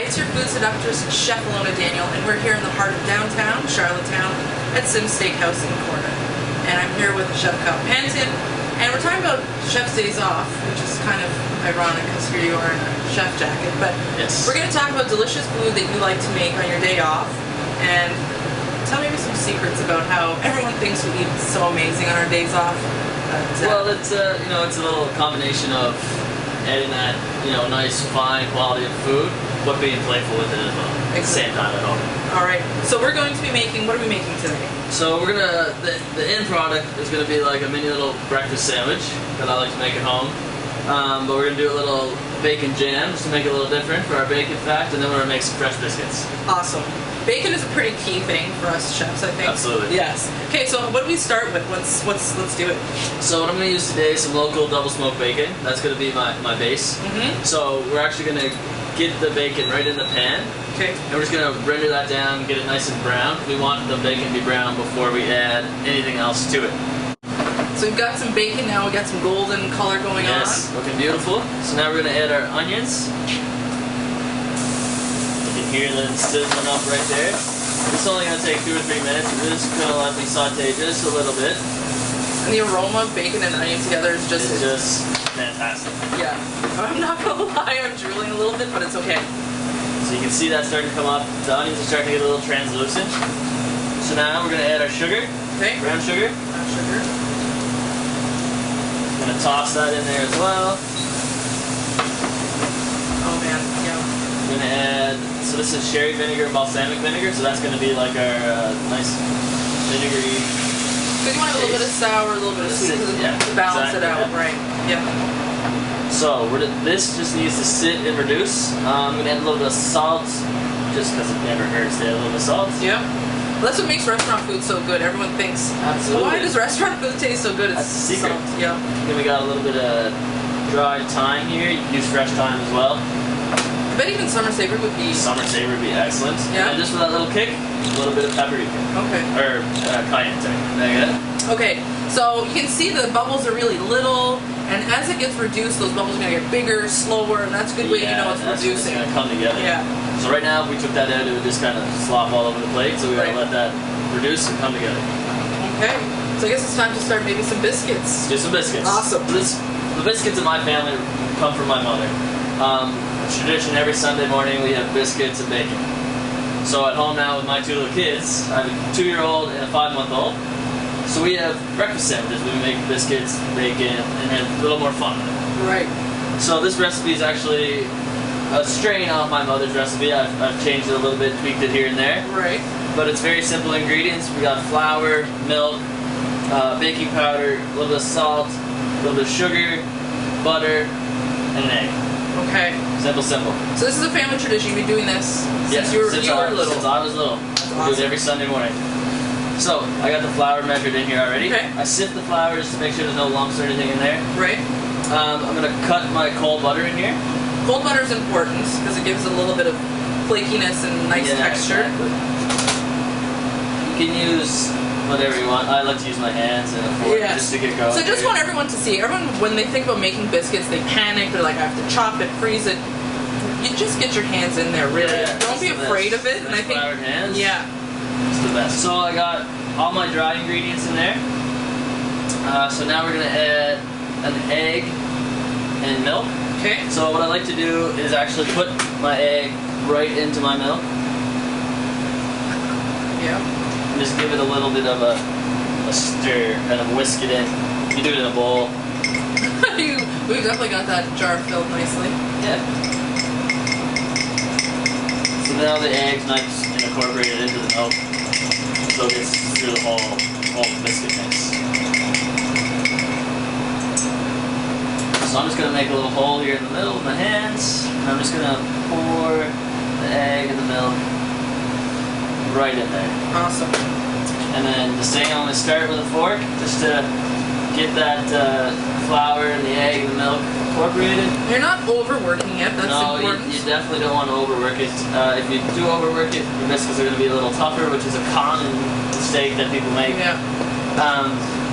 Hi, it's your food seductress, Chef Ilona Daniel, and we're here in the heart of downtown, Charlottetown, at Sim's Steakhouse in the corner. And I'm here with Chef Panton, and we're talking about Chef's Days Off, which is kind of ironic because here you are in a chef jacket, but yes, we're going to talk about delicious food that you like to make on your day off, and tell me some secrets about how everyone thinks we eat so amazing on our days off. Well, it's it's a little combination of adding that nice fine quality of food, but being playful with it as well at the same time at home. All right, so we're going to be making, what are we making today? So we're gonna, the end product is gonna be like a mini little breakfast sandwich that I like to make at home. But we're gonna do a little bacon jam just to make it a little different for our bacon fact, and then we're gonna make some fresh biscuits. Awesome. Bacon is a pretty key thing for us chefs, I think. Absolutely. Yes. Okay, so what do we start with? Let's do it. So what I'm gonna use today is some local double smoked bacon. That's gonna be my base. So we're actually gonna get the bacon right in the pan. Okay. And we're just gonna render that down, get it nice and brown. We want the bacon to be brown before we add anything else to it. So we've got some bacon now, we've got some golden color going on. Yes, looking beautiful. So now we're gonna add our onions. You can hear them sizzling up right there. It's only gonna take 2 or 3 minutes. We're just gonna let me saute just a little bit. And the aroma of bacon and onion together is just... It's just fantastic. Yeah. I'm not gonna lie, I'm drooling a little bit, but it's okay. So you can see that starting to come up. The onions are starting to get a little translucent. So now we're gonna add our sugar. Okay. Brown sugar. Brown sugar. I'm gonna toss that in there as well. Oh man, yeah. I'm gonna add, so this is sherry vinegar and balsamic vinegar, so that's gonna be like our nice vinegary. So you want a little bit of sour, a little bit of sweet, to balance it out, right? Yeah. So this just needs to sit and reduce. I'm gonna add a little bit of salt, just because it never hurts to add a little bit of salt. Yeah. Well, that's what makes restaurant food so good. Everyone thinks, absolutely, why does restaurant food taste so good? It's that's the secret. Salt. Yeah. Then we got a little bit of dried thyme here. You can use fresh thyme as well. I bet even summer savory would be... Summer savory would be excellent. Yeah. And just for that little kick, a little bit of paprika. Okay. Or cayenne, sorry. There you go. Okay, so you can see the bubbles are really little, and as it gets reduced, those bubbles are going to get bigger, slower, and that's a good way you know it's reducing. It's going to come together. Yeah. So right now, if we took that out, it would just kind of slop all over the plate, so we got to let that reduce and come together. Okay, so I guess it's time to start making some biscuits. Do some biscuits. Awesome. The biscuits in my family come from my mother. Tradition, every Sunday morning we have biscuits and bacon. So at home now with my 2 little kids, I have a 2-year-old and a 5-month-old. So we have breakfast sandwiches. We make biscuits, bacon, and have a little more fun. Right. So this recipe is actually a strain off my mother's recipe. I've changed it a little bit, tweaked it here and there. Right. But it's very simple ingredients. We got flour, milk, baking powder, a little bit of salt, a little bit of sugar, butter, and an egg. Okay. Simple, simple. So this is a family tradition. You've been doing this since you were little. Since I was little. Awesome. We do it every Sunday morning. So I got the flour measured in here already. Okay. I sift the flour just to make sure there's no lumps or anything in there. Right. I'm gonna cut my cold butter in here. Cold butter is important because it gives a little bit of flakiness and nice texture. Exactly. You can use whatever you want. I like to use my hands and a fork just to get going. So I just want everyone to see. Everyone, when they think about making biscuits, they panic. They're like, I have to chop it, freeze it. You just get your hands in there, really. Yeah, don't be afraid of it. And I think, floured hands. Yeah. It's the best. So I got all my dry ingredients in there. So now we're gonna add an egg and milk. Okay. So what I like to do is actually put my egg right into my milk. Yeah. And just give it a little bit of a stir, kind of whisk it in. You do it in a bowl. We've definitely got that jar filled nicely. Yeah. So now the egg's nice and incorporated into the milk, so it gets through the whole biscuit mix. So I'm just going to make a little hole here in the middle with my hands, and I'm just going to pour the egg and the milk right in there. Awesome. And then the same, I'm going to start with a fork, just to get that flour and the egg and the milk incorporated. You're not overworking it, that's important. No, you definitely don't want to overwork it. If you do overwork it, your biscuits are going to be a little tougher, which is a common mistake that people make. Yeah.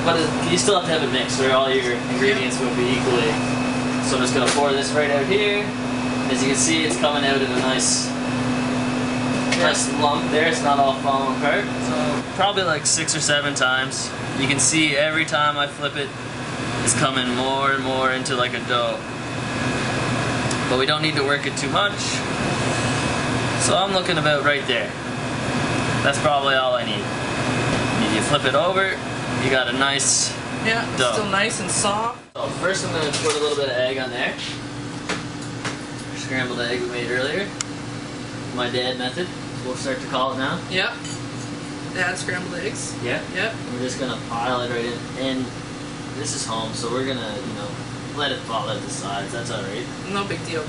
But you still have to have it mixed, or all your ingredients will be equally. So I'm just going to pour this right out here. As you can see, it's coming out in a nice lump there. It's not all falling apart. So probably like 6 or 7 times. You can see every time I flip it, it's coming more and more into like a dough. But we don't need to work it too much. So I'm looking about right there. That's probably all I need. You flip it over, you got a nice dough. Still nice and soft. So first I'm going to put a little bit of egg on there. Scrambled egg we made earlier. My dad method, we'll start to call it now. Yep. Dad scrambled eggs. Yeah. Yep. We're just going to pile it right in. And this is home, so we're going to, let it fall out the sides. That's alright. No big deal.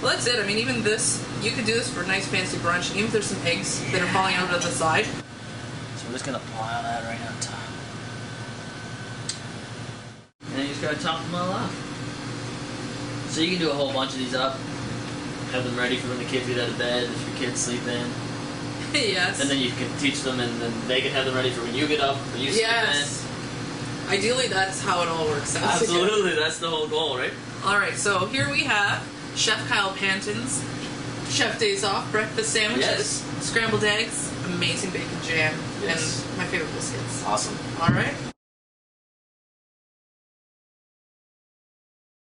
Well, that's it. I mean, even this, you could do this for a nice fancy brunch, and even if there's some eggs that are falling out of the side. So we're just going to pile that right on top. And then you just got to top them all off. So you can do a whole bunch of these up. Have them ready for when the kids get out of bed, if your kids sleep in. Yes. And then you can teach them, and then they can have them ready for when you get up, or you sleep in. Ideally, that's how it all works out. Absolutely, that's the whole goal, right? Alright, so here we have Chef Kyle Panton's Chef Days Off breakfast sandwiches, scrambled eggs, amazing bacon jam, and my favorite biscuits. Awesome. Alright.